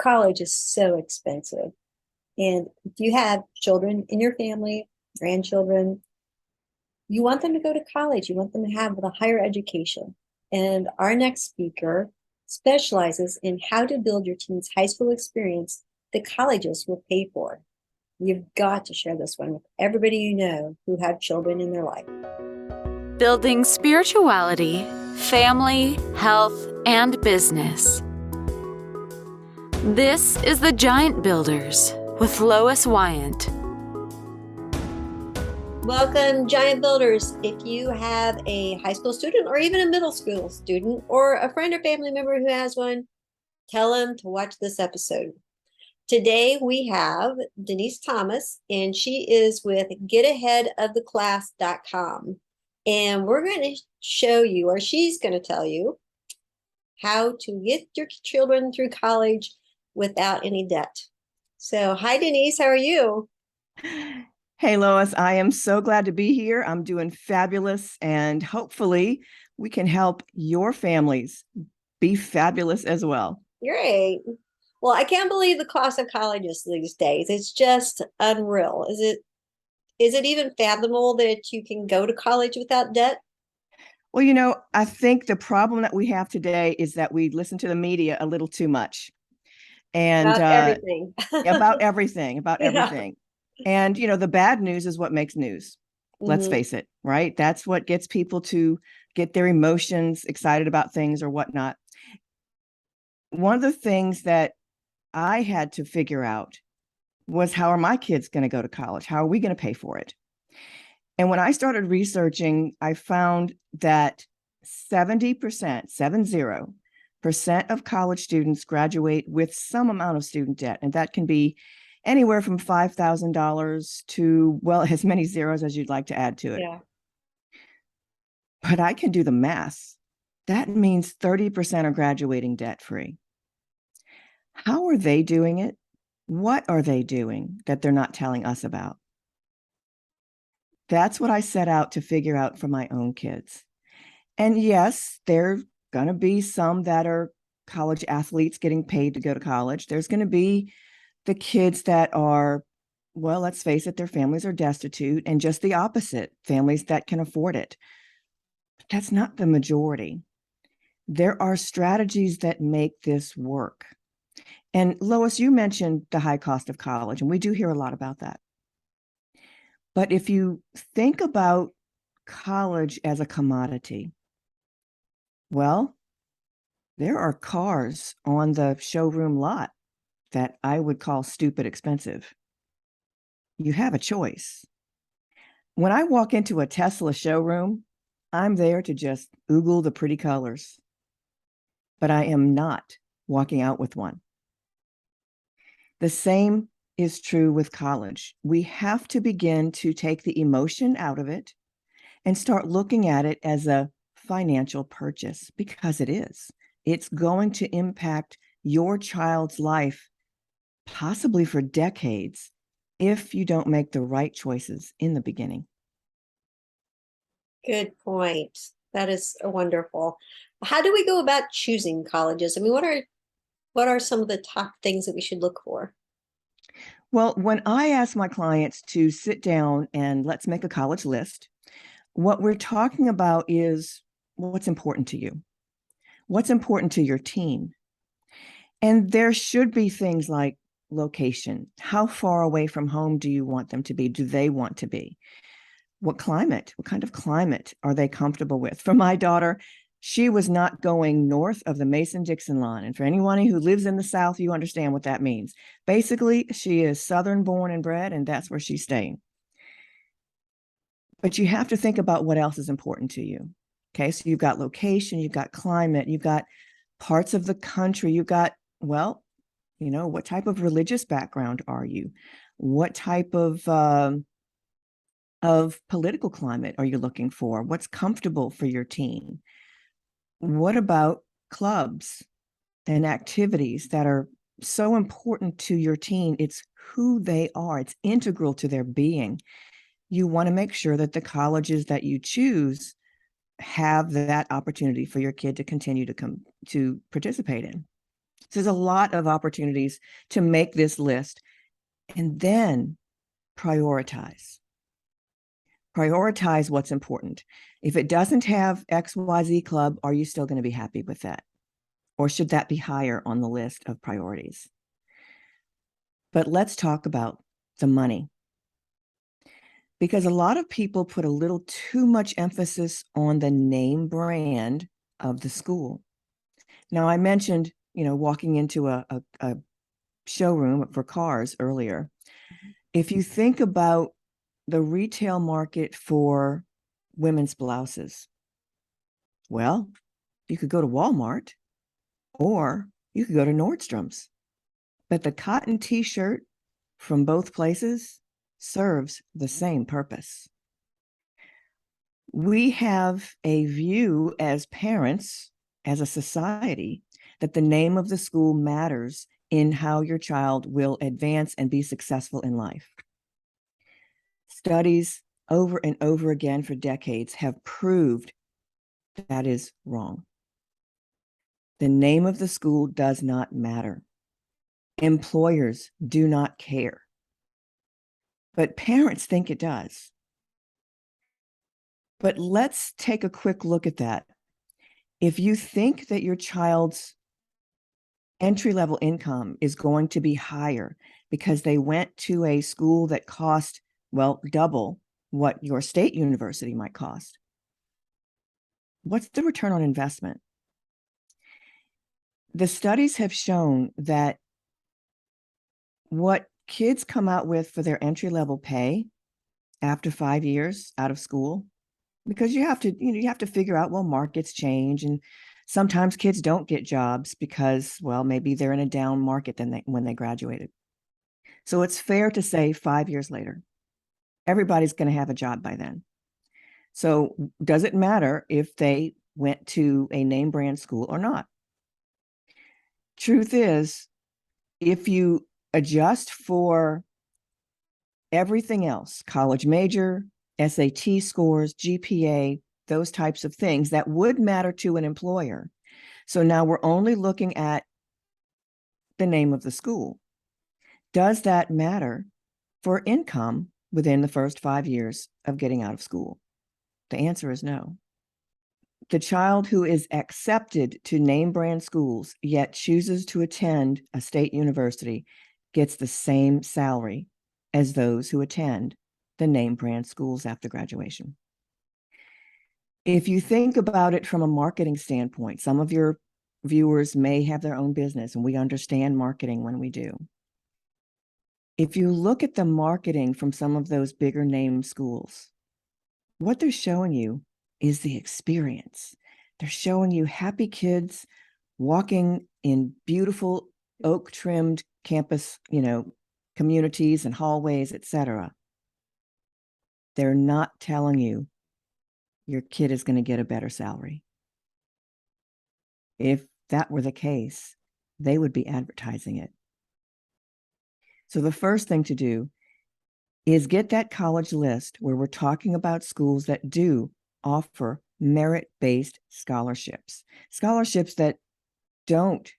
college is so expensive. And if you have children in your family, grandchildren, you want them to go to college. You want them to have a higher education. And our next speaker specializes in how to build your teen's high school experience that colleges will pay for. You've got to share this one with everybody you know who have children in their life. Building spirituality, family, health, and business. This is the Giant Builders with Lois Wyant. Welcome, Giant Builders. If you have a high school student or even a middle school student or a friend or family member who has one, tell them to watch this episode. Today we have Denise Thomas, and she is with getaheadoftheclass.com. And we're going to show you, or she's going to tell you, how to get your children through college without any debt. So, hi, Denise. How are you? Hey, Lois, I am so glad to be here. I'm doing fabulous, and hopefully we can help your families be fabulous as well. Great. Well, I can't believe the cost of colleges these days. It's just unreal. Is it even fathomable that you can go to college without debt? Well, I think the problem that we have today is that we listen to the media a little too much. And About everything. about everything. Yeah. And, the bad news is what makes news. Let's Mhm. face it, right? That's what gets people to get their emotions excited about things or whatnot. One of the things that I had to figure out was, how are my kids going to go to college? How are we going to pay for it? And when I started researching, I found that 70% of college students graduate with some amount of student debt. And that can be anywhere from $5,000 to, well, as many zeros as you'd like to add to it. Yeah. But I can do the math. That means 30% are graduating debt-free. How are they doing it? What are they doing that they're not telling us about? That's what I set out to figure out for my own kids. And yes, there are going to be some that are college athletes getting paid to go to college. There's going to be the kids that are, well, let's face it, their families are destitute, and just the opposite, families that can afford it. But that's not the majority. There are strategies that make this work. And Lois, you mentioned the high cost of college, and we do hear a lot about that. But if you think about college as a commodity, well, there are cars on the showroom lot that I would call stupid expensive. You have a choice. When I walk into a Tesla showroom, I'm there to just oogle the pretty colors, but I am not walking out with one. The same is true with college. We have to begin to take the emotion out of it and start looking at it as a financial purchase, because it is. It's going to impact your child's life, possibly for decades, if you don't make the right choices in the beginning. Good point. That is wonderful. How do we go about choosing colleges? I mean, what are some of the top things that we should look for? Well, when I ask my clients to sit down and let's make a college list, what we're talking about is what's important to you, what's important to your teen. And there should be things like location. How far away from home do you want them to be? Do they want to be? What climate? What kind of climate are they comfortable with? For my daughter, she was not going north of the Mason-Dixon line. And for anyone who lives in the South, you understand what that means. Basically, she is Southern born and bred, and that's where she's staying. But you have to think about what else is important to you. Okay, so you've got location, you've got climate, you've got parts of the country, you've got, well, what type of religious background are you? What type of political climate are you looking for? What's comfortable for your teen? What about clubs and activities that are so important to your teen? It's who they are. It's integral to their being. You want to make sure that the colleges that you choose have that opportunity for your kid to continue to participate in. So there's a lot of opportunities to make this list and then prioritize. Prioritize what's important. If it doesn't have XYZ club, are you still going to be happy with that? Or should that be higher on the list of priorities? But let's talk about the money. Because a lot of people put a little too much emphasis on the name brand of the school. Now, I mentioned, walking into a showroom for cars earlier. If you think about the retail market for women's blouses, well, you could go to Walmart or you could go to Nordstrom's. But the cotton t-shirt from both places serves the same purpose. We have a view as parents, as a society, that the name of the school matters in how your child will advance and be successful in life. Studies over and over again for decades have proved that is wrong. The name of the school does not matter. Employers do not care. But parents think it does. But let's take a quick look at that. If you think that your child's entry-level income is going to be higher because they went to a school that cost, well, double what your state university might cost, what's the return on investment? The studies have shown that what kids come out with for their entry-level pay after 5 years out of school, because you have to figure out, well, markets change, and sometimes kids don't get jobs because, well, maybe they're in a down market when they graduated. So it's fair to say 5 years later, everybody's going to have a job by then. So does it matter if they went to a name brand school or not? Truth is, if you adjust for everything else, college major, SAT scores, GPA, those types of things that would matter to an employer. So now we're only looking at the name of the school. Does that matter for income within the first 5 years of getting out of school? The answer is no. The child who is accepted to name brand schools yet chooses to attend a state university gets the same salary as those who attend the name brand schools after graduation. If you think about it from a marketing standpoint, some of your viewers may have their own business, and we understand marketing when we do. If you look at the marketing from some of those bigger name schools, what they're showing you is the experience. They're showing you happy kids walking in beautiful oak trimmed campus, communities and hallways, etc. They're not telling you your kid is going to get a better salary. If that were the case, they would be advertising it. So the first thing to do is get that college list where we're talking about schools that do offer merit-based scholarships, scholarships that don't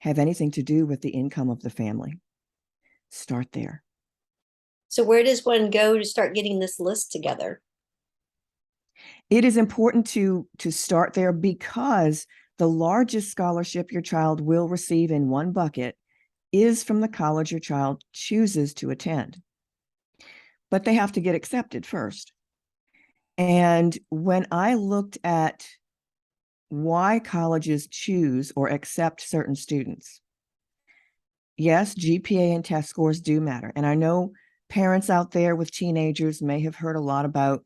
have anything to do with the income of the family. Start there. So where does one go to start getting this list together? It is important to start there because the largest scholarship your child will receive in one bucket is from the college your child chooses to attend. But they have to get accepted first. And when I looked at why colleges choose or accept certain students, yes, GPA and test scores do matter. And I know parents out there with teenagers may have heard a lot about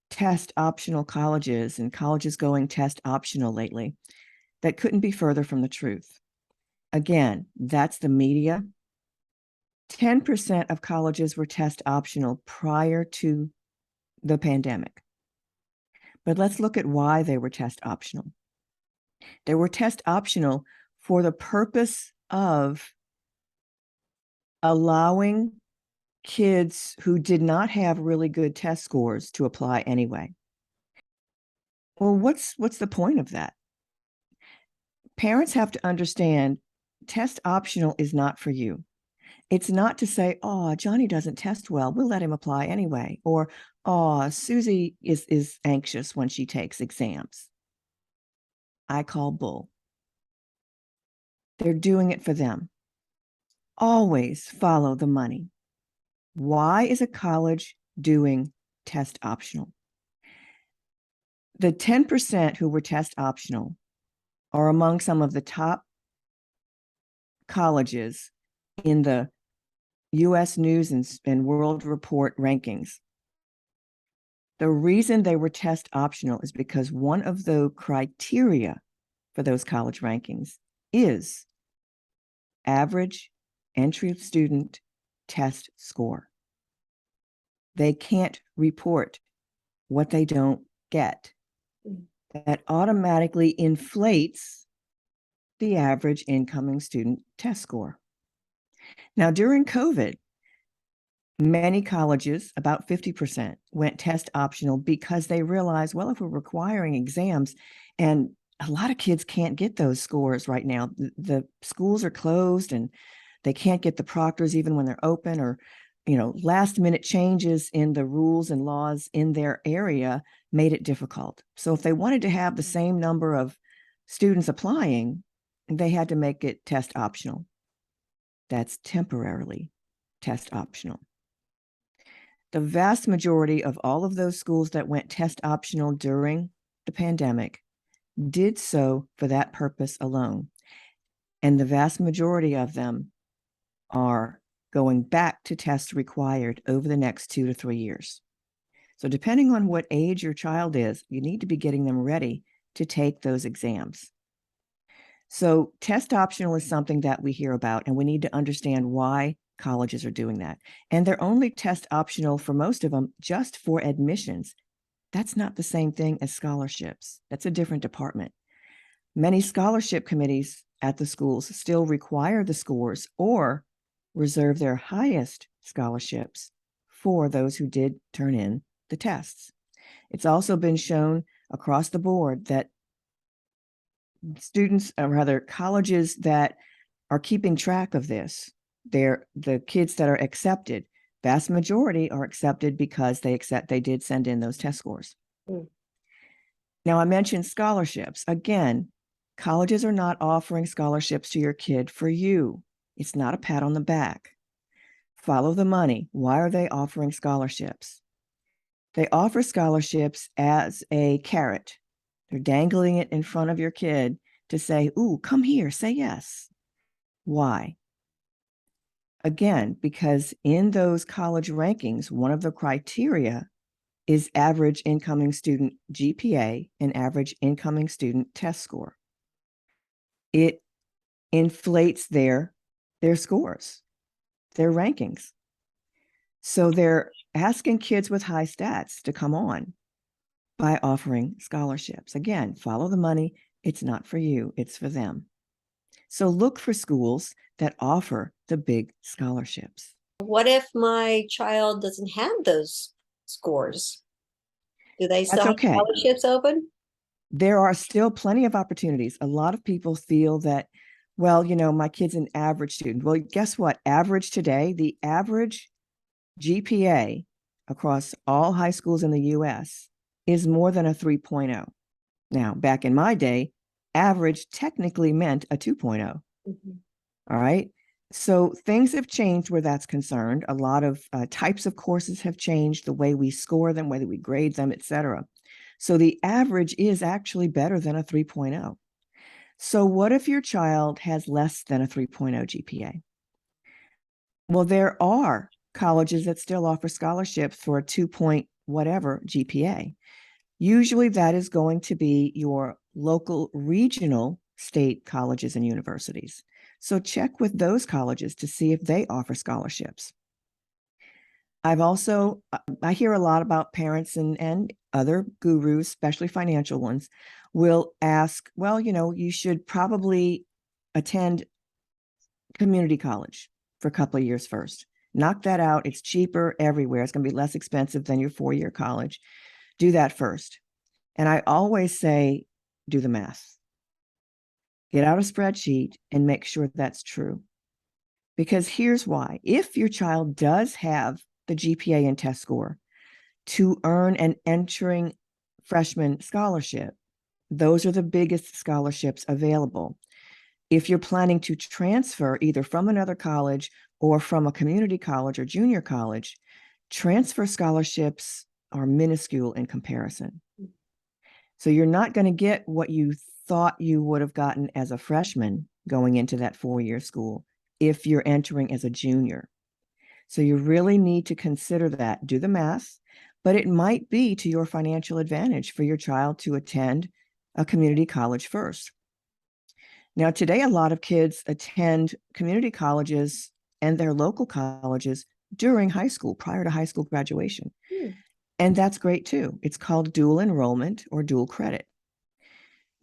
test optional colleges and colleges going test optional lately. That couldn't be further from the truth. Again, that's the media. 10% of colleges were test optional prior to the pandemic. But let's look at why they were test optional. They were test optional for the purpose of allowing kids who did not have really good test scores to apply anyway. Well, what's the point of that? Parents have to understand test optional is not for you. It's not to say, oh, Johnny doesn't test well, we'll let him apply anyway. Or, oh, Susie is anxious when she takes exams. I call bull. They're doing it for them. Always follow the money. Why is a college doing test optional? The 10% who were test optional are among some of the top colleges in the US News and World Report rankings. The reason they were test optional is because one of the criteria for those college rankings is average entry student test score. They can't report what they don't get. That automatically inflates the average incoming student test score. Now, during COVID, many colleges, about 50%, went test optional because they realized, well, if we're requiring exams, and a lot of kids can't get those scores right now. The schools are closed and they can't get the proctors even when they're open, or last minute changes in the rules and laws in their area made it difficult. So if they wanted to have the same number of students applying, they had to make it test optional. That's temporarily test optional. The vast majority of all of those schools that went test optional during the pandemic did so for that purpose alone. And the vast majority of them are going back to tests required over the next 2 to 3 years. So depending on what age your child is, you need to be getting them ready to take those exams. So test optional is something that we hear about, and we need to understand why colleges are doing that. And they're only test optional for most of them just for admissions. That's not the same thing as scholarships. That's a different department. Many scholarship committees at the schools still require the scores or reserve their highest scholarships for those who did turn in the tests. It's also been shown across the board that students, or rather colleges that are keeping track of this, the kids that are accepted, vast majority are accepted because they did send in those test scores. Now, I mentioned scholarships. Again, colleges are not offering scholarships to your kid for you. It's not a pat on the back. Follow the money. Why are they offering scholarships? They offer scholarships as a carrot. They're dangling it in front of your kid to say, ooh, come here, say yes. Why? Again, because in those college rankings, one of the criteria is average incoming student GPA and average incoming student test score. It inflates their scores, their rankings. So they're asking kids with high stats to come on by offering scholarships. Again, follow the money. It's not for you, it's for them. So look for schools that offer the big scholarships. What if my child doesn't have those scores? Do they still have okay. scholarships open? There are still plenty of opportunities. A lot of people feel that, well, my kid's an average student. Well, guess what? Average today, the average GPA across all high schools in the US is more than a 3.0. Now, back in my day, average technically meant a 2.0. Mm-hmm. All right. So things have changed where that's concerned. A lot of types of courses have changed, the way we score them, whether we grade them, et cetera. So the average is actually better than a 3.0. So what if your child has less than a 3.0 GPA? Well, there are colleges that still offer scholarships for a 2 point whatever GPA. Usually that is going to be your local regional state colleges and universities. So check with those colleges to see if they offer scholarships. I hear a lot about parents and other gurus, especially financial ones, will ask, well, you should probably attend community college for a couple of years first. Knock that out. It's cheaper everywhere. It's going to be less expensive than your 4-year college. Do that first. And I always say, do the math. Get out a spreadsheet and make sure that's true. Because here's why. If your child does have the GPA and test score to earn an entering freshman scholarship, those are the biggest scholarships available. If you're planning to transfer either from another college or from a community college or junior college, transfer scholarships are minuscule in comparison. So you're not going to get what you thought you would have gotten as a freshman going into that 4-year school if you're entering as a junior. So you really need to consider that, do the math, but it might be to your financial advantage for your child to attend a community college first. Now, today, a lot of kids attend community colleges and their local colleges during high school, prior to high school graduation. And that's great too. It's called dual enrollment or dual credit.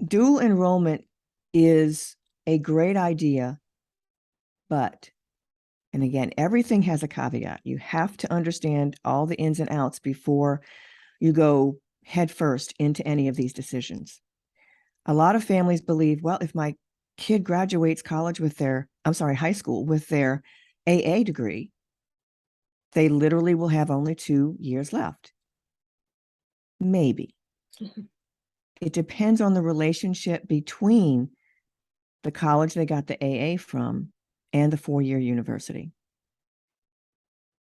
Dual enrollment is a great idea, but, and again, everything has a caveat. You have to understand all the ins and outs before you go headfirst into any of these decisions. A lot of families believe, well, if my kid graduates high school with their AA degree, they literally will have only 2 years left. Maybe. It depends on the relationship between the college they got the AA from and the 4-year university.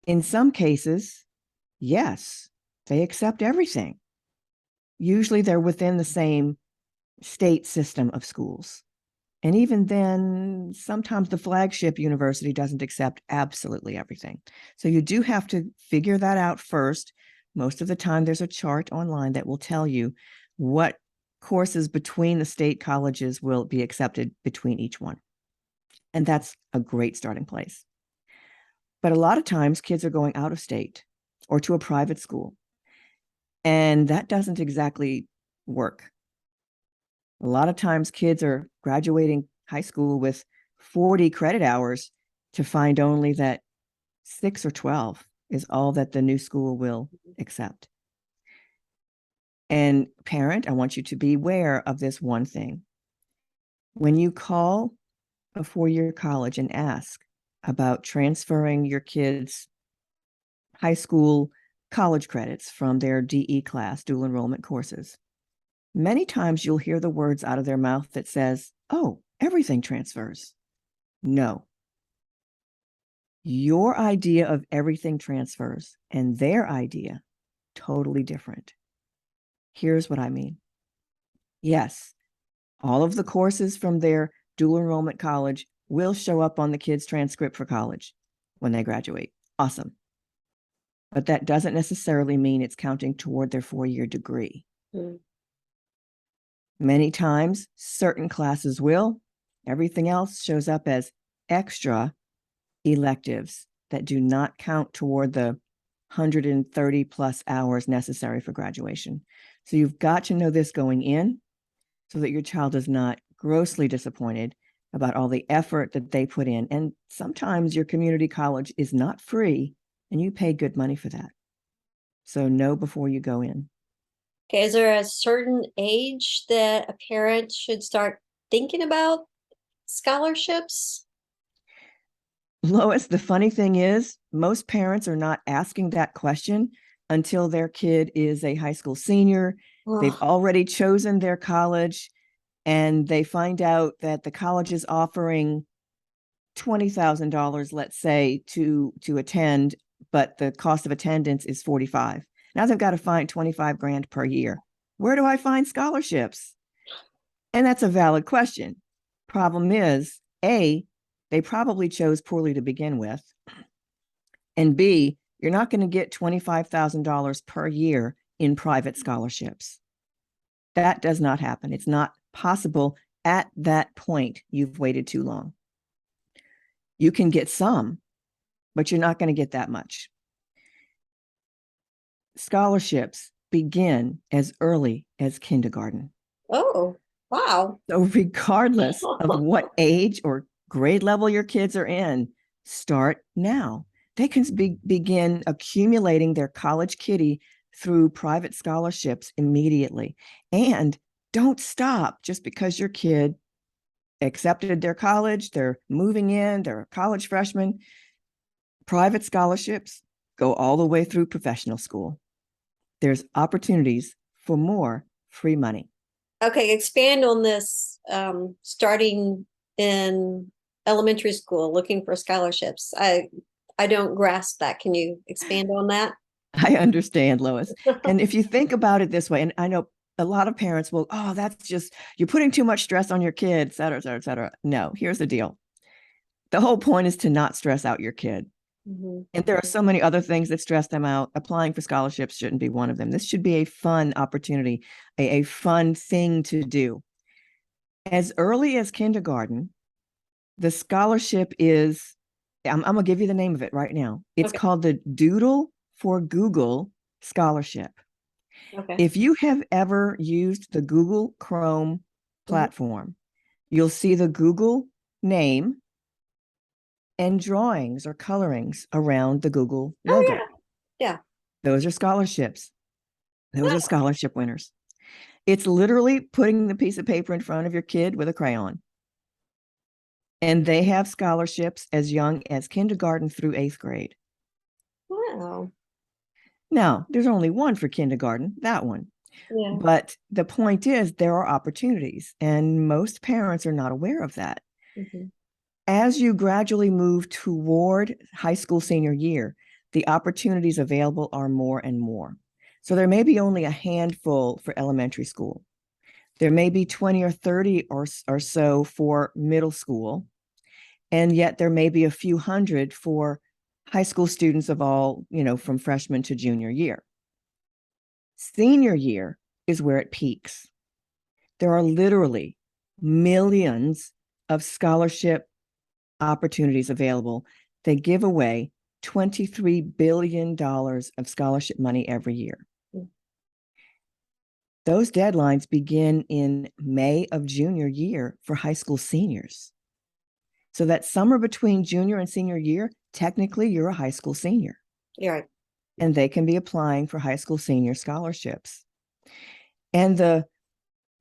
In some cases, yes, they accept everything. Usually they're within the same state system of schools. And even then, sometimes the flagship university doesn't accept absolutely everything. So you do have to figure that out first. Most of the time, there's a chart online that will tell you what courses between the state colleges will be accepted between each one. And that's a great starting place. But a lot of times, kids are going out of state or to a private school. And that doesn't exactly work. A lot of times kids are graduating high school with 40 credit hours to find only that 6 or 12 is all that the new school will accept. And parent, I want you to be aware of this one thing. When you call a 4-year college and ask about transferring your kids' high school college credits from their DE class, dual enrollment courses, many times you'll hear the words out of their mouth that says, oh, everything transfers. No. Your idea of everything transfers and their idea, totally different. Here's what I mean. Yes, all of the courses from their dual enrollment college will show up on the kids' transcript for college when they graduate. Awesome. But that doesn't necessarily mean it's counting toward their 4-year degree. Many times, certain classes will. Everything else shows up as extra electives that do not count toward the 130 plus hours necessary for graduation. So you've got to know this going in so that your child is not grossly disappointed about all the effort that they put in. And sometimes your community college is not free and you pay good money for that. So know before you go in. Okay, is there a certain age that a parent should start thinking about scholarships? Lois, the funny thing is, most parents are not asking that question until their kid is a high school senior. They've already chosen their college, and they find out that the college is offering $20,000, let's say, to attend, but the cost of attendance is $45,000. Now they've got to find $25,000 per year. Where do I find scholarships? And that's a valid question. Problem is, A, they probably chose poorly to begin with. And B, you're not going to get $25,000 per year in private scholarships. That does not happen. It's not possible at that point. You've waited too long. You can get some, but you're not going to get that much. Scholarships begin as early as kindergarten. Oh, wow. So regardless of what age or grade level your kids are in, start now. They can begin accumulating their college kitty through private scholarships immediately. And don't stop just because your kid accepted their college, they're moving in, they're a college freshman. Private scholarships go all the way through professional school. There's opportunities for more free money. Okay, expand on this, starting in elementary school, looking for scholarships. I don't grasp that. Can you expand on that? I understand, Lois. And if you think about it this way, and I know a lot of parents will, oh, that's just, you're putting too much stress on your kid, et cetera, et cetera, et cetera. No, here's the deal. The whole point is to not stress out your kid. Mhm. And there are so many other things that stress them out. Applying for scholarships shouldn't be one of them. This should be a fun opportunity, a fun thing to do. As early as kindergarten, the scholarship is, I'm going to give you the name of it right now. It's Okay. called the Doodle for Google Scholarship. Okay. If you have ever used the Google Chrome platform, you'll see the Google name and drawings or colorings around the Google Oh logo. yeah. Yeah. Those are scholarships. Those are scholarship winners. It's literally putting the piece of paper in front of your kid with a crayon. And they have scholarships as young as kindergarten through 8th grade. Wow. Now, there's only one for kindergarten, that one. Yeah. But the point is, there are opportunities, and most parents are not aware of that. Mhm. As you gradually move toward high school senior year, the opportunities available are more and more. So there may be only a handful for elementary school. There may be 20 or 30 or so for middle school. And yet there may be a few hundred for high school students of all, from freshman to junior year. Senior year is where it peaks. There are literally millions of scholarship opportunities available. They give away $23 billion of scholarship money every year. Mm. Those deadlines begin in May of junior year for high school seniors. So that summer between junior and senior year, technically you're a high school senior. You're right. And they can be applying for high school senior scholarships. And the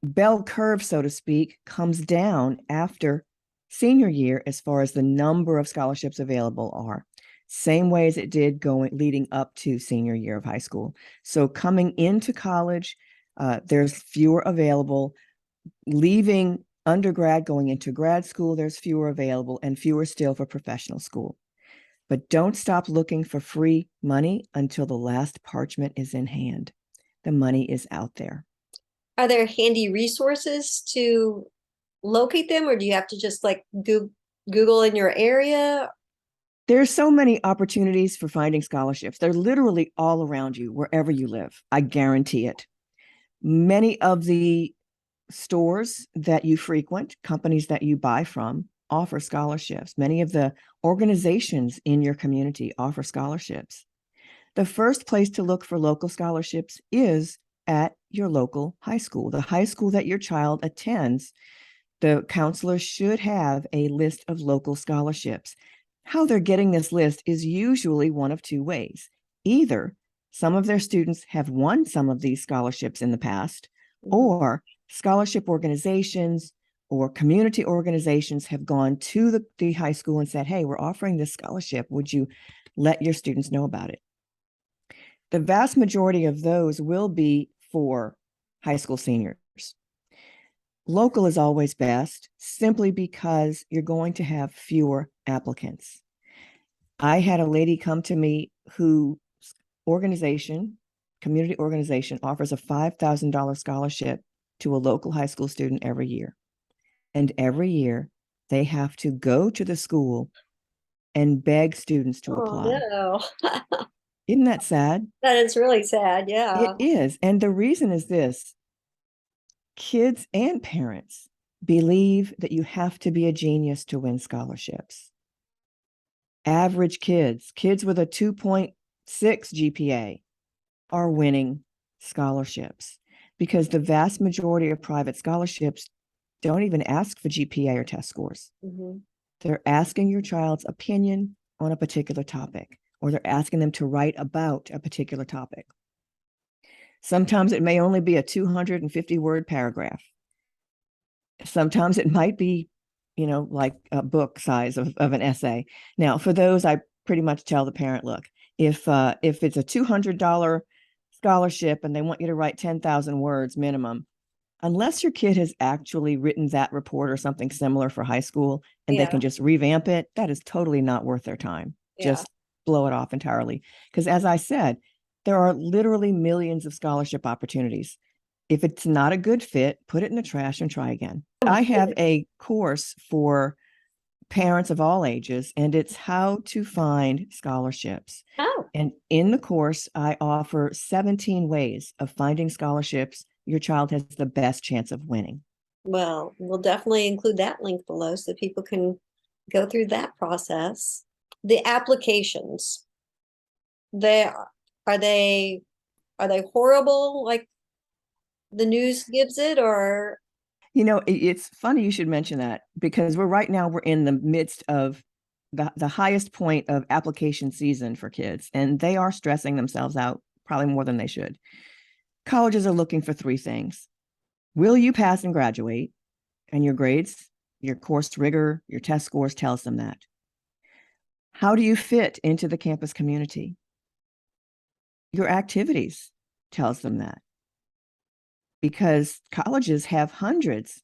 bell curve, so to speak, comes down after senior year as far as the number of scholarships available are. Same way as it did leading up to senior year of high school. So coming into college, there's fewer available. Leaving undergrad, going into grad school, there's fewer available, and fewer still for professional school. But don't stop looking for free money until the last parchment is in hand. The money is out there. Are there handy resources to locate them, or do you have to just like Google in your area? There's so many opportunities for finding scholarships. They're literally all around you, wherever you live. I guarantee it. Many of the stores that you frequent, companies that you buy from, offer scholarships. Many of the organizations in your community offer scholarships. The first place to look for local scholarships is at your local high school. The high school that your child attends, the counselor should have a list of local scholarships. How they're getting this list is usually one of two ways. Either some of their students have won some of these scholarships in the past, or scholarship organizations or community organizations have gone to the high school and said, hey, we're offering this scholarship. Would you let your students know about it? The vast majority of those will be for high school seniors. Local is always best, simply because you're going to have fewer applicants. I had a lady come to me whose community organization, offers a $5,000 scholarship to a local high school student every year. And every year they have to go to the school and beg students to apply. No. Isn't that sad? That is really sad. Yeah. It is. And the reason is this: kids and parents believe that you have to be a genius to win scholarships. Average kids with a 2.6 GPA are winning scholarships, because the vast majority of private scholarships don't even ask for GPA or test scores. They're asking your child's opinion on a particular topic, or they're asking them to write about a particular topic. Sometimes it may only be a 250-word paragraph. Sometimes it might be like a book size of an essay. Now, for those, I pretty much tell the parent, look, if it's a $200 scholarship and they want you to write 10,000 words minimum, unless your kid has actually written that report or something similar for high school and they Yeah. can just revamp it, that is totally not worth their time. Yeah. Just blow it off entirely. Because as I said, there are literally millions of scholarship opportunities. If it's not a good fit, put it in the trash and try again. I have a course for parents of all ages, and it's how to find scholarships. Oh, And in the course, I offer 17 ways of finding scholarships your child has the best chance of winning. well, we'll definitely include that link below so people can go through that process. The applications, they are they are they horrible like the news gives it, or It's funny you should mention that because we're in the midst of the highest point of application season for kids, and they are stressing themselves out probably more than they should. Colleges are looking for three things. Will you pass and graduate? And your grades, your course rigor, your test scores tells them that. How do you fit into the campus community? Your activities tells them that. Because colleges have hundreds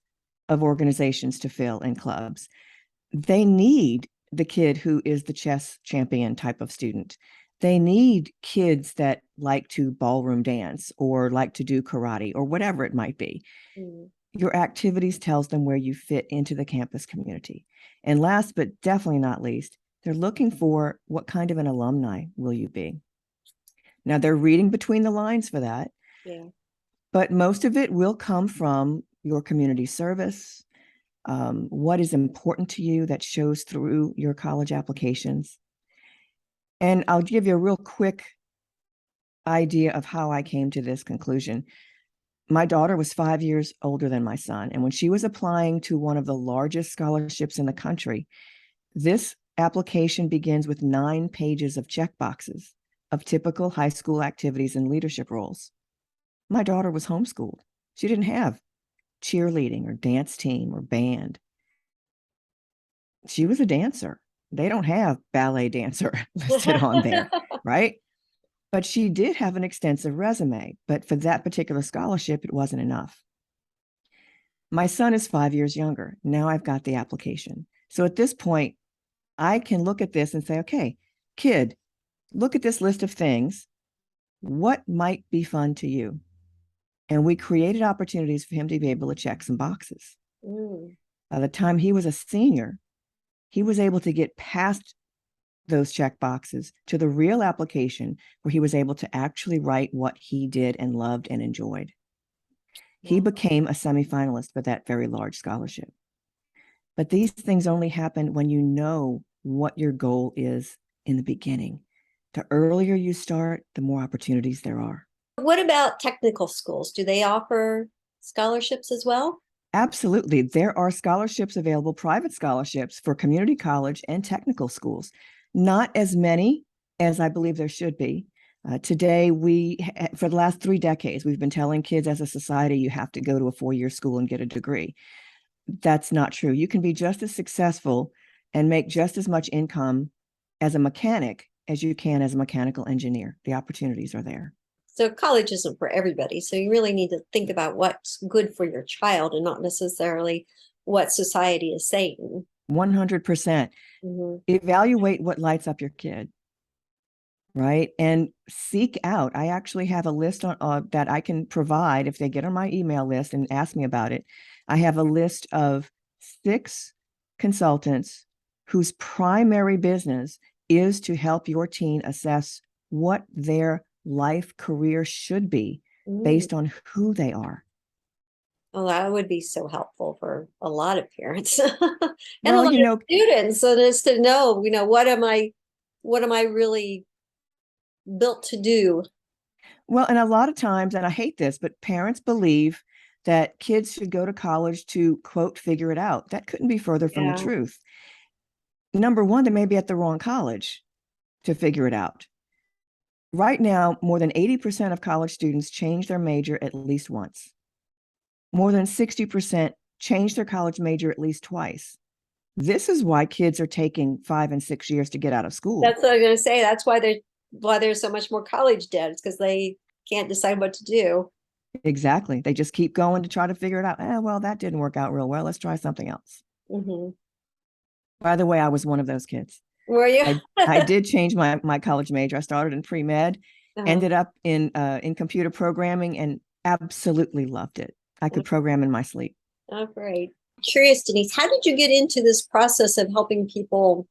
of organizations to fill and clubs. They need the kid who is the chess champion type of student. They need kids that like to ballroom dance or like to do karate or whatever it might be. Your activities tells them where you fit into the campus community. And last but definitely not least, they're looking for what kind of an alumni will you be. Now they're reading between the lines for that. yeah. But most of it will come from your community service, what is important to you that shows through your college applications. And I'll give you a real quick idea of how I came to this conclusion. My daughter was 5 years older than my son. And when she was applying to one of the largest scholarships in the country, this application begins with 9 pages of check boxes of typical high school activities and leadership roles. My daughter was homeschooled. She didn't have cheerleading or dance team or band. She was a dancer. They don't have ballet dancer listed on there, right? But she did have an extensive resume. But for that particular scholarship, it wasn't enough. My son is 5 years younger. Now I've got the application. So at this point, I can look at this and say, okay, kid, look at this list of things. What might be fun to you? And we created opportunities for him to be able to check some boxes. By the time he was a senior, he was able to get past those check boxes to the real application where he was able to actually write what he did and loved and enjoyed. He became a semifinalist for that very large scholarship. But these things only happen when you know what your goal is in the beginning. The earlier you start, the more opportunities there are. What about technical schools? Do they offer scholarships as well? Absolutely. There are scholarships available, private scholarships for community college and technical schools. Not as many as I believe there should be. Today, for the last 3 decades, we've been telling kids as a society, you have to go to a 4-year school and get a degree. That's not true. You can be just as successful and make just as much income as a mechanic as you can as a mechanical engineer. The opportunities are there. So college isn't for everybody. So you really need to think about what's good for your child and not necessarily what society is saying. 100%. Evaluate what lights up your kid, right? And seek out. I actually have a list that I can provide if they get on my email list and ask me about it. I have a list of 6 consultants whose primary business is to help your teen assess what their life career should be based on who they are. Oh, that would be so helpful for a lot of parents and Well, a lot of students. So just to know, what am I really built to do? Well, and a lot of times, and I hate this, but parents believe that kids should go to college to, quote, figure it out. That couldn't be further from the truth. Number one, they may be at the wrong college to figure it out. Right now, more than 80% of college students change their major at least once. More than 60% change their college major at least twice. This is why kids are taking 5 and 6 years to get out of school. That's what I'm going to say. That's why there's so much more college debt. It's because they can't decide what to do. Exactly. They just keep going to try to figure it out. Well, that didn't work out real well. Let's try something else. Mm-hmm. By the way, I was one of those kids. Were you? I did change my college major. I started in pre-med, ended up in computer programming, and absolutely loved it. I could program in my sleep. Oh, great. Curious, Denise, how did you get into this process of helping people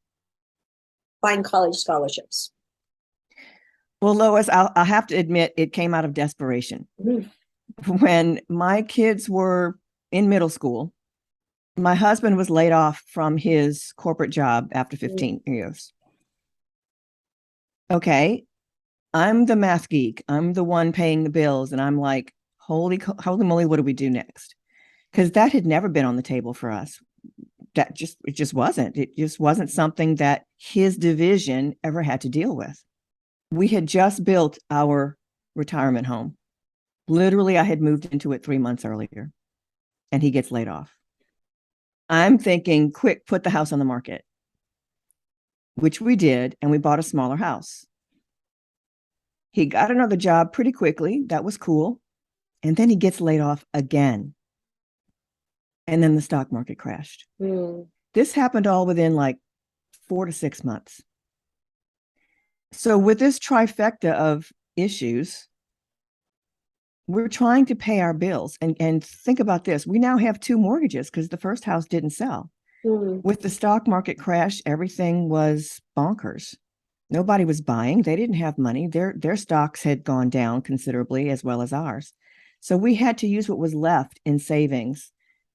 find college scholarships? Well, Lois, I'll have to admit it came out of desperation. Mm-hmm. When my kids were in middle school, my husband was laid off from his corporate job after 15 years. Okay, I'm the math geek. I'm the one paying the bills. And I'm like, holy moly, what do we do next? Because that had never been on the table for us. It just wasn't. It just wasn't something that his division ever had to deal with. We had just built our retirement home. Literally, I had moved into it 3 months earlier, and he gets laid off. I'm thinking, quick, put the house on the market, which we did, and we bought a smaller house. He got another job pretty quickly. That was cool. And then he gets laid off again. And then the stock market crashed. This happened all within like 4 to 6 months. So with this trifecta of issues, we're trying to pay our bills. And think about this. We now have 2 mortgages because the first house didn't sell. With the stock market crash, everything was bonkers. Nobody was buying. They didn't have money. Their stocks had gone down considerably, as well as ours. So we had to use what was left in savings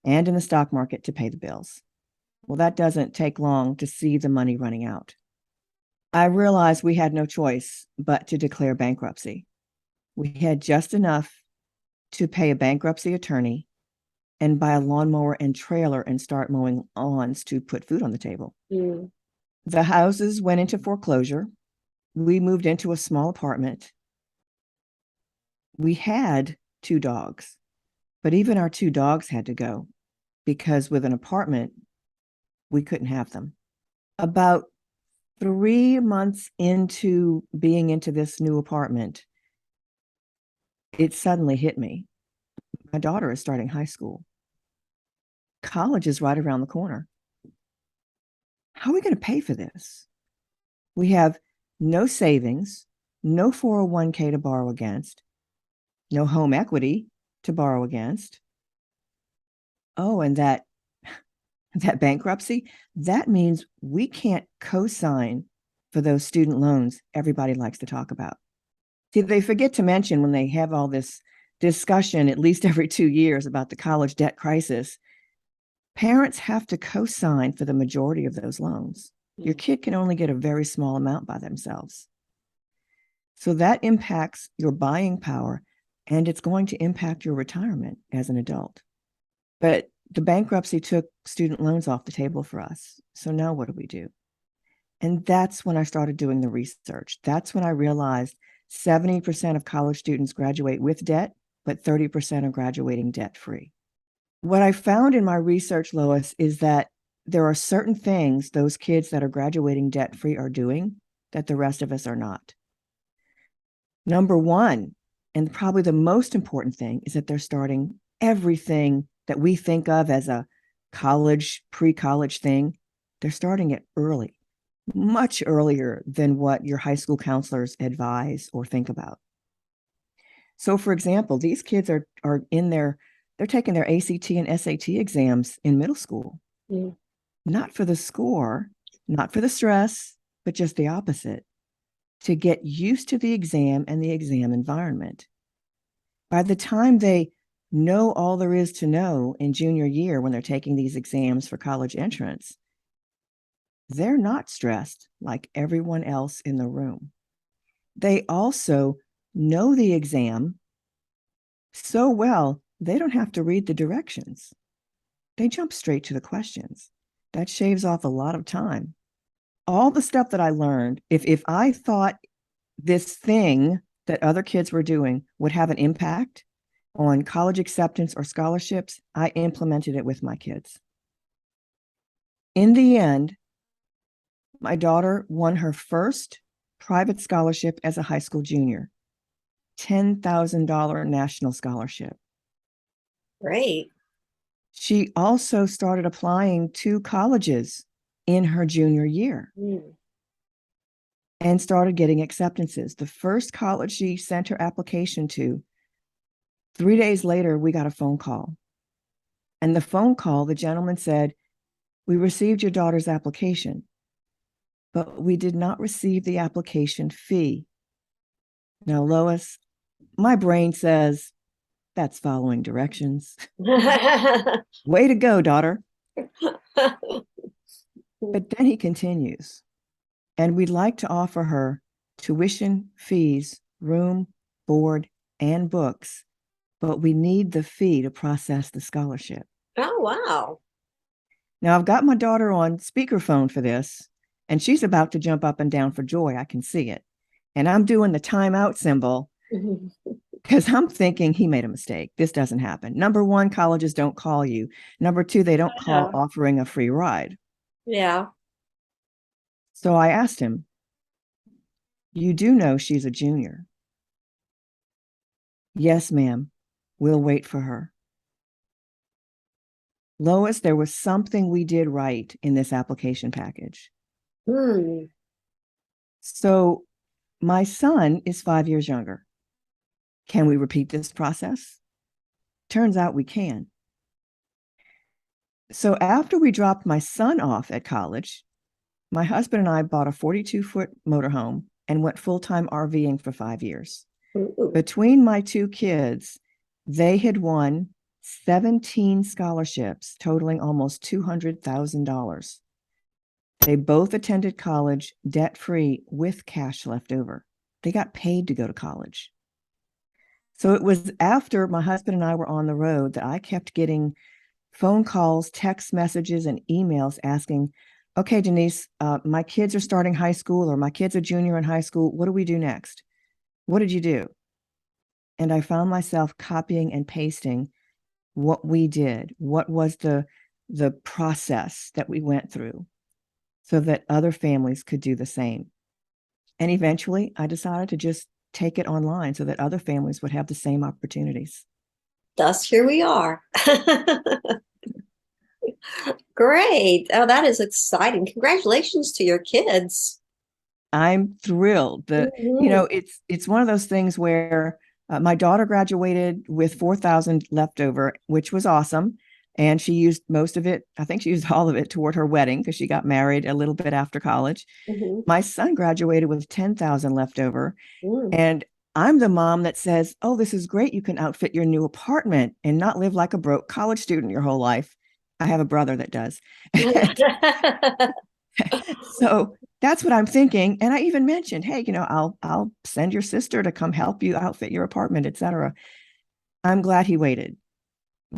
and in the stock market to pay the bills. Well, that doesn't take long to see the money running out. I realized we had no choice but to declare bankruptcy. We had just enough to pay a bankruptcy attorney and buy a lawnmower and trailer and start mowing lawns to put food on the table. The houses went into foreclosure. We moved into a small apartment. We had 2 dogs, but even our 2 dogs had to go because with an apartment, we couldn't have them. About 3 months into being into this new apartment, it suddenly hit me. My daughter is starting high school. College is right around the corner. How are we going to pay for this? We have no savings, no 401k to borrow against, no home equity to borrow against. Oh, and that bankruptcy, that means we can't co-sign for those student loans everybody likes to talk about. See, they forget to mention when they have all this discussion, at least every 2 years, about the college debt crisis, parents have to co-sign for the majority of those loans. Your kid can only get a very small amount by themselves. So that impacts your buying power, and it's going to impact your retirement as an adult. But the bankruptcy took student loans off the table for us. So now what do we do? And that's when I started doing the research. That's when I realized 70% of college students graduate with debt, but 30% are graduating debt-free. What I found in my research, Lois, is that there are certain things those kids that are graduating debt-free are doing that the rest of us are not. Number one, and probably the most important thing, is that they're starting everything that we think of as a college, pre-college thing. They're starting it early, much earlier than what your high school counselors advise or think about. So, for example, these kids are they're taking their ACT and SAT exams in middle school. Not for the score, not for the stress, but just the opposite, to get used to the exam and the exam environment. By the time they know all there is to know in junior year when they're taking these exams for college entrance, they're not stressed like everyone else in the room. They also know the exam so well, they don't have to read the directions. They jump straight to the questions. That shaves off a lot of time. All the stuff that I learned, if I thought this thing that other kids were doing would have an impact on college acceptance or scholarships, I implemented it with my kids. In the end, my daughter won her first private scholarship as a high school junior, $10,000 national scholarship. Great. She also started applying to colleges in her junior year and started getting acceptances. The first college she sent her application to, 3 days later, we got a phone call. And the phone call, the gentleman said, "We received your daughter's application, but we did not receive the application fee." Now, Lois, my brain says, that's following directions. Way to go, daughter. But then he continues, and we'd like to offer her tuition, fees, room, board, and books, but we need the fee to process the scholarship. Oh, wow. Now, I've got my daughter on speakerphone for this, and she's about to jump up and down for joy. I can see it. And I'm doing the timeout symbol because I'm thinking he made a mistake. This doesn't happen. Number one, colleges don't call you. Number two, they don't call offering a free ride. Yeah. So I asked him, "You do know she's a junior?" "Yes, ma'am. We'll wait for her." Lois, there was something we did right in this application package. So my son is 5 years younger. Can we repeat this process? Turns out we can. So after we dropped my son off at college, my husband and I bought a 42-foot motorhome and went full-time RVing for 5 years. Between my two kids, they had won 17 scholarships totaling almost $200,000. They both attended college debt-free with cash left over. They got paid to go to college. So it was after my husband and I were on the road that I kept getting phone calls, text messages, and emails asking, "Okay, Denise, my kids are starting high school, or my kid's a junior in high school. What do we do next? What did you do?" And I found myself copying and pasting what we did, what was the process that we went through so that other families could do the same. And eventually I decided to just take it online so that other families would have the same opportunities. Thus, here we are. Great. Oh, that is exciting. Congratulations to your kids. I'm thrilled. It's one of those things where my daughter graduated with 4,000 left over, which was awesome. And she used most of it. I think she used all of it toward her wedding because she got married a little bit after college. My son graduated with 10,000 left over. And I'm the mom that says, "Oh, this is great. You can outfit your new apartment and not live like a broke college student your whole life." I have a brother that does. So that's what I'm thinking. And I even mentioned, "Hey, I'll send your sister to come help you outfit your apartment, etc." I'm glad he waited,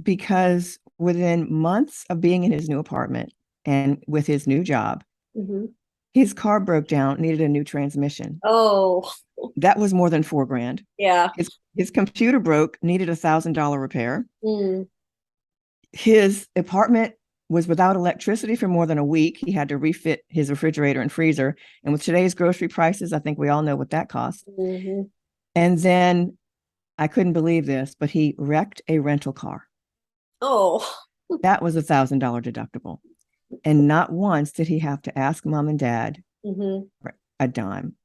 because within months of being in his new apartment and with his new job, his car broke down, needed a new transmission. Oh, That was more than $4,000. yeah. His computer broke, needed $1,000 repair. His apartment was without electricity for more than a week. He had to refit his refrigerator and freezer. And with today's grocery prices, I think we all know what that cost. And then I couldn't believe this, but he wrecked a rental car. Oh. That was $1,000 deductible. And not once did he have to ask mom and dad for a dime.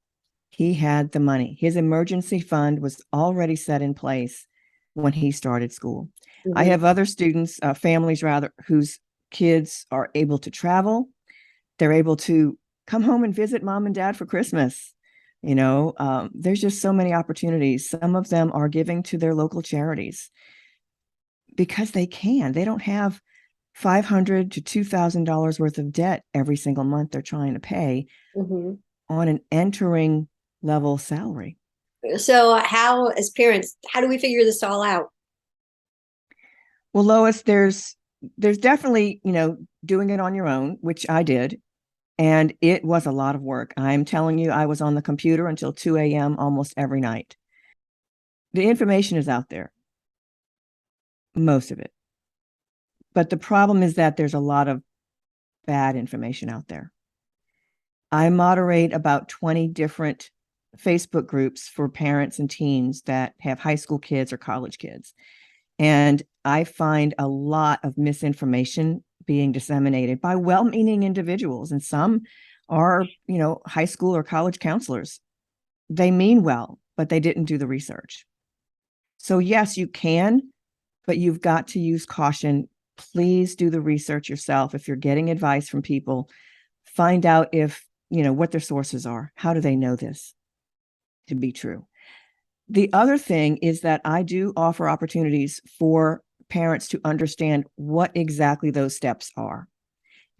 He had the money. His emergency fund was already set in place when he started school. I have other students, families rather, whose kids are able to travel. They're able to come home and visit mom and dad for Christmas. There's just so many opportunities. Some of them are giving to their local charities because they can. They don't have $500 to $2,000 worth of debt every single month they're trying to pay on an entering level salary. So how, as parents, how do we figure this all out? Well, Lois, there's definitely, doing it on your own, which I did. And it was a lot of work. I'm telling you, I was on the computer until 2 a.m. almost every night. The information is out there, most of it. But the problem is that there's a lot of bad information out there. I moderate about 20 different Facebook groups for parents and teens that have high school kids or college kids. And I find a lot of misinformation being disseminated by well-meaning individuals. And some are, high school or college counselors. They mean well, but they didn't do the research. So yes, you can, but you've got to use caution. Please do the research yourself. If you're getting advice from people, find out if, what their sources are. How do they know this to be true? The other thing is that I do offer opportunities for parents to understand what exactly those steps are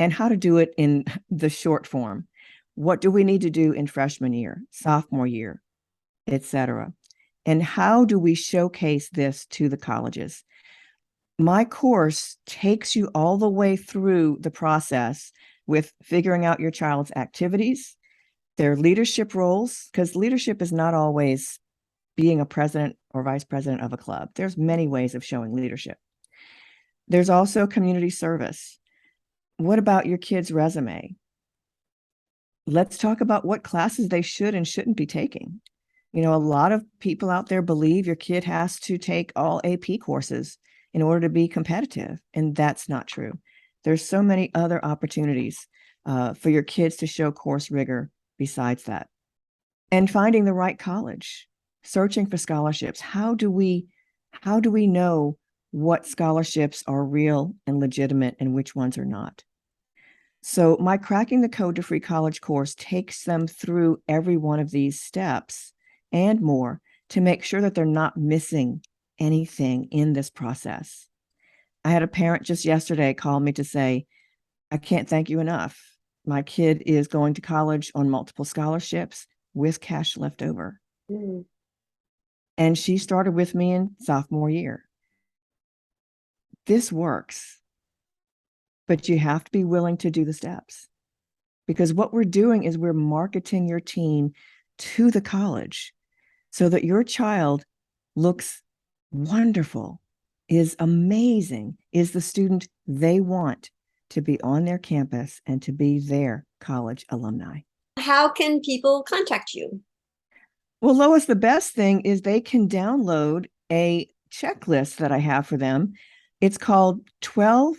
and how to do it in the short form. What do we need to do in freshman year, sophomore year, etc.? And how do we showcase this to the colleges? My course takes you all the way through the process with figuring out your child's activities, their leadership roles, because leadership is not always being a president or vice president of a club. There's many ways of showing leadership. There's also community service. What about your kid's resume? Let's talk about what classes they should and shouldn't be taking. A lot of people out there believe your kid has to take all AP courses in order to be competitive, and that's not true. There's so many other opportunities for your kids to show course rigor besides that. And finding the right college, searching for scholarships. How do we know what scholarships are real and legitimate and which ones are not? So my Cracking the Code to Free College course takes them through every one of these steps and more to make sure that they're not missing anything in this process. I had a parent just yesterday call me to say, I can't thank you enough. My kid is going to college on multiple scholarships with cash left over. Mm. And she started with me in sophomore year. This works, but you have to be willing to do the steps, because what we're doing is we're marketing your teen to the college so that your child looks wonderful, is amazing, is the student they want to be on their campus and to be their college alumni. How can people contact you? Well, Lois, the best thing is they can download a checklist that I have for them. It's called 12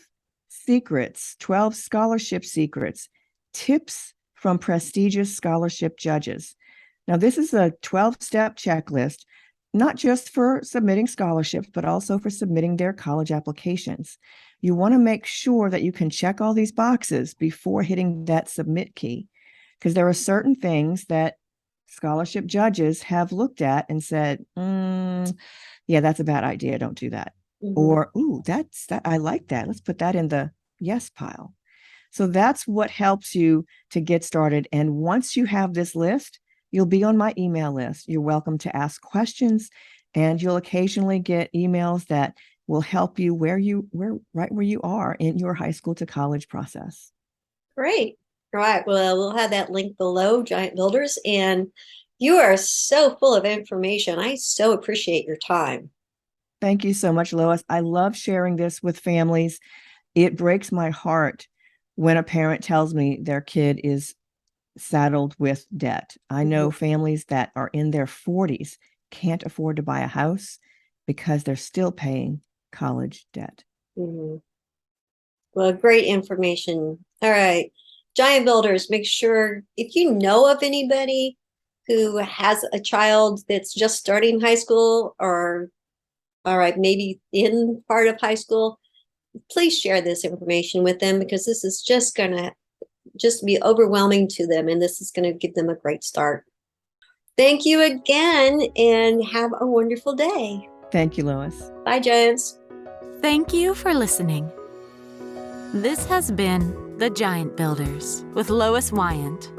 Secrets, 12 Scholarship Secrets, Tips from Prestigious Scholarship Judges. Now, this is a 12-step checklist, not just for submitting scholarships, but also for submitting their college applications. You want to make sure that you can check all these boxes before hitting that submit key, because there are certain things that scholarship judges have looked at and said, yeah, that's a bad idea. Don't do that. Mm-hmm. Or, ooh, that's that. I like that. Let's put that in the yes pile. So that's what helps you to get started. And once you have this list, you'll be on my email list. You're welcome to ask questions, and you'll occasionally get emails that will help you right where you are in your high school to college process. Great. All right. Well, we'll have that link below, Giant Builders. And you are so full of information. I so appreciate your time. Thank you so much, Lois. I love sharing this with families. It breaks my heart when a parent tells me their kid is saddled with debt. I know families that are in their 40s can't afford to buy a house because they're still paying college debt. Mm-hmm. Well, great information. All right. Giant Builders, make sure if you know of anybody who has a child that's just starting high school or, all right, maybe in part of high school, please share this information with them, because this is just going to be overwhelming to them, and this is going to give them a great start. Thank you again, and have a wonderful day. Thank you, Lois. Bye, Giants. Thank you for listening. This has been The Giant Builders with Lois Wyant.